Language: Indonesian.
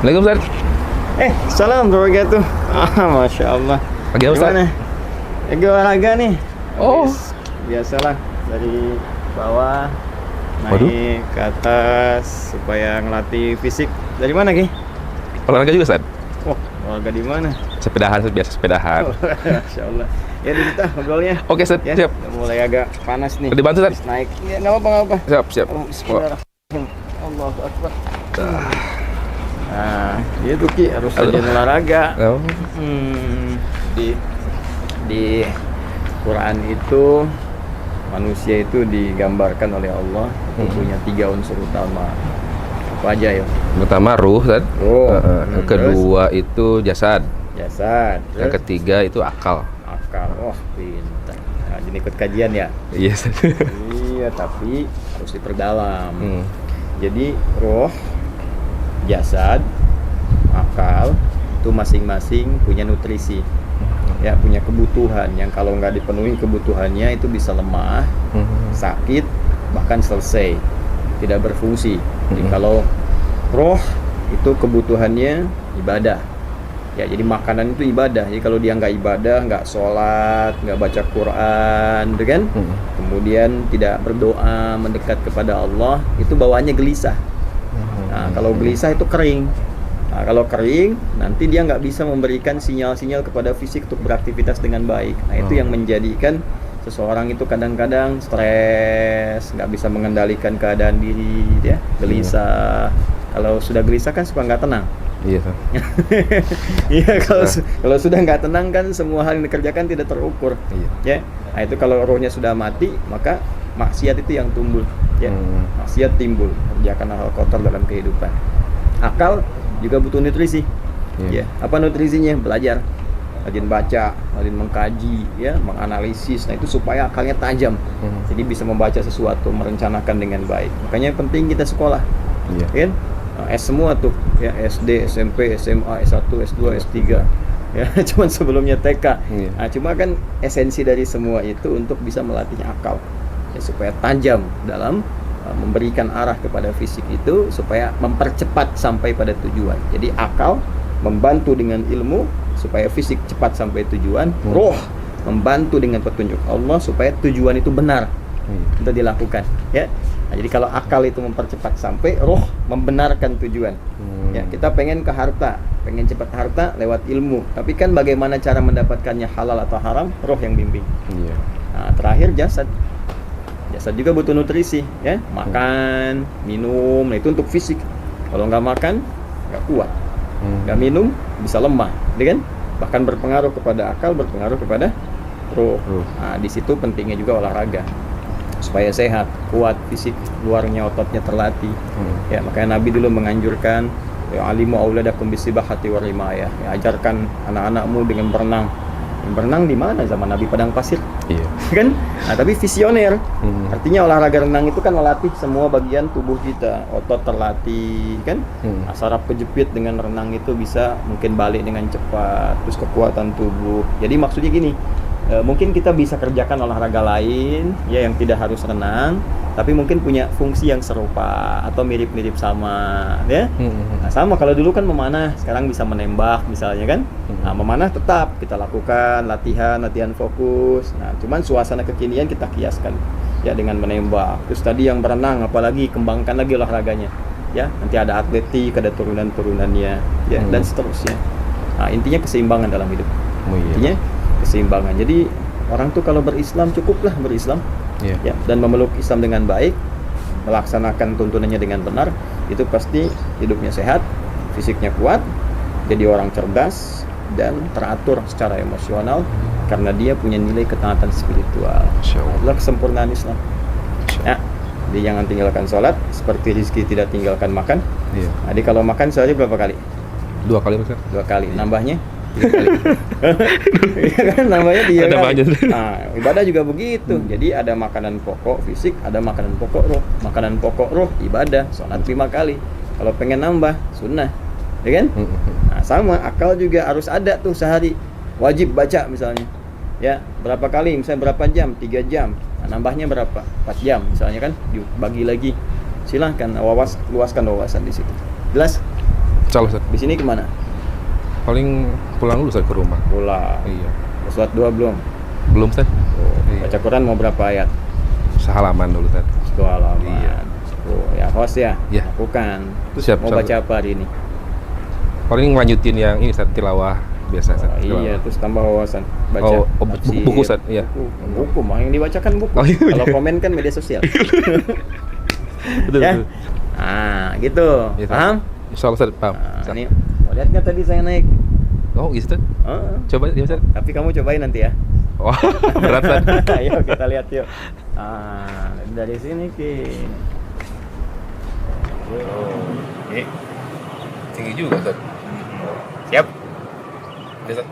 Assalamualaikum Ustaz. Salam wabarakatuh. Masya Allah. Pagi Ustaz. Gimana? Lagi olahraga nih. Oh. Biasalah dari bawah naik Waduh. ke atas supaya ngelatih fisik. Dari mana Ki? Olahraga juga Ustaz? Wah, olahraga di mana? Sepedahan, biasa sepedahan. Masya Allah. Ya di kita ngobrolnya. Oke Ustaz, Ya, siap. udah mulai agak panas nih. Dibantu Ustaz? Habis naik. Ya nggak apa-apa. Siap. Bismillahirrahmanirrahim. Allahu Akbar. Nah, itu Ki harus rajin olahraga. Oh. Di Quran itu manusia itu digambarkan oleh Allah itu punya 3 unsur utama. Apa aja ya? Pertama ruh Ustaz. Ruh. Yang kedua itu jasad. Jasad. Yang ketiga itu akal. Akal. Wah, pintar. Nah, jadi ikut kajian ya? Iya Ustaz. Iya, tapi harus diperdalam. Jadi roh, jasad, akal itu masing-masing punya nutrisi, ya punya kebutuhan yang kalau nggak dipenuhi kebutuhannya itu bisa lemah, sakit, bahkan selesai tidak berfungsi. Jadi kalau roh itu kebutuhannya ibadah, ya jadi makanan itu ibadah. Jadi kalau dia nggak ibadah, nggak sholat, nggak baca Quran, gitu kan? Kemudian tidak berdoa mendekat kepada Allah, itu bawaannya gelisah. Nah, kalau gelisah itu kering. Nah, kalau kering, nanti dia nggak bisa memberikan sinyal-sinyal kepada fisik untuk beraktivitas dengan baik. Nah, itu yang menjadikan seseorang itu kadang-kadang stres, nggak bisa mengendalikan keadaan diri, ya, gelisah. Kalau sudah gelisah kan suka nggak tenang. Iya Ustaz. Iya, kalau sudah nggak tenang kan semua hal yang dikerjakan tidak terukur. Iya. Ya, nah itu kalau rohnya sudah mati, maka maksiat itu yang tumbuh. Ya, maksiat timbul, kerjakan hal kotor dalam kehidupan. Akal juga butuh nutrisi. Ya, apa nutrisinya? Belajar, rajin baca, rajin mengkaji, ya, menganalisis. Nah itu supaya akalnya tajam. Jadi bisa membaca sesuatu, merencanakan dengan baik. Makanya penting kita sekolah. Iya. Kan? S semua tuh, ya, SD, SMP, SMA, S1, S2, S3. Ya, cuman sebelumnya TK. Nah, cuma kan esensi dari semua itu untuk bisa melatih akal. Ya, supaya tajam dalam memberikan arah kepada fisik itu supaya mempercepat sampai pada tujuan. Jadi akal membantu dengan ilmu supaya fisik cepat sampai tujuan. Roh membantu dengan petunjuk Allah supaya tujuan itu benar untuk dilakukan, ya. Nah, jadi kalau akal itu mempercepat sampai, roh membenarkan tujuan. Ya, kita pengen ke harta, pengen cepat harta lewat ilmu. Tapi kan bagaimana cara mendapatkannya, halal atau haram, roh yang bimbing. Iya. Nah, terakhir jasad. Jasad juga butuh nutrisi, ya. Makan, minum, nah itu untuk fisik. Kalau nggak makan, nggak kuat. Nggak minum, bisa lemah, ya kan? Bahkan berpengaruh kepada akal, berpengaruh kepada roh. Nah, di situ pentingnya juga olahraga supaya sehat, kuat fisik, luarnya ototnya terlatih. Ya, makanya Nabi dulu menganjurkan, ya alimu auladakum bisibahati warimaya. Ya, ajarkan anak-anakmu dengan berenang. Berenang di mana zaman Nabi? Padang pasir. Iya. Kan? Nah, tapi visioner. Artinya olahraga renang itu kan melatih semua bagian tubuh kita, otot terlatih, kan? Nah, saraf kejepit dengan renang itu bisa mungkin balik dengan cepat, terus kekuatan tubuh. Jadi maksudnya gini, mungkin kita bisa kerjakan olahraga lain ya yang tidak harus renang, tapi mungkin punya fungsi yang serupa atau mirip-mirip sama, ya. Nah, sama kalau dulu kan memanah, sekarang bisa menembak misalnya kan. Nah, memanah tetap kita lakukan latihan fokus. Nah, cuman suasana kekinian kita kiaskan ya dengan menembak. Terus tadi yang berenang, apalagi kembangkan lagi olahraganya. Ya, nanti ada atletik, ada turunan-turunannya ya, dan seterusnya. Nah, intinya keseimbangan dalam hidup. Intinya keseimbangan. Jadi orang tuh kalau berislam cukuplah berislam, ya, dan memeluk Islam dengan baik, melaksanakan tuntunannya dengan benar, itu pasti hidupnya sehat, fisiknya kuat, jadi orang cerdas, dan teratur secara emosional karena dia punya nilai ketaatan spiritual. Masya Allah. Itulah kesempurnaan Islam. Ya, dia jangan tinggalkan sholat seperti Rizky tidak tinggalkan makan. Iya. Jadi kalau makan sehari berapa kali? 2 kali Ustaz. 2 kali. Nambahnya 3 kali. Iya kan, nambahnya 3 Ada kali. banyak. Nah, ibadah juga begitu. Jadi ada makanan pokok fisik, ada makanan pokok roh. Makanan pokok roh ibadah, sholat 5 kali. Kalau pengen nambah sunnah, ya kan? Nah, sama akal juga harus ada tuh sehari. Wajib baca misalnya. Ya, berapa kali? Misalnya berapa jam? 3 jam. Nah, nambahnya berapa? 4 jam misalnya kan? Dibagi lagi. Silahkan luaskan wawasan di situ. Jelas? Salah Ustaz. Di sini kemana? Paling pulang dulu Ustaz ke rumah. Pulang. Iya. Sholat 2 belum? Belum Ustaz. Oh, Iya. baca Quran mau berapa ayat? Sehalaman dulu Ustaz. 1 halaman. Iya. Oh, ya host ya. Iya. Lakukan. Terus Siap, mau siap. baca apa hari ini? Paling lanjutin yang ini Ustaz, tilawah biasa Ustaz. Oh, iya, Tilawah. terus tambah wawasan. Baca. tafsir. Buku Ustaz, iya. Buku, mah yang dibacakan buku. Oh, iya. Kalau komen kan media sosial. Betul, Ya. betul. Ah, gitu. Iya, Ustaz. Paham? Insyaallah Ustaz, paham. Nah, Ustaz. ini mau lihat nggak tadi saya naik? Oh, gitu Ustaz. Oh, Coba ya Ustaz. tapi kamu cobain nanti ya. Wah, berat Ustaz. Ayo kita lihat yuk. Ah, dari sini Ki. Ini tinggi juga Ustaz. Siap. Ustaz.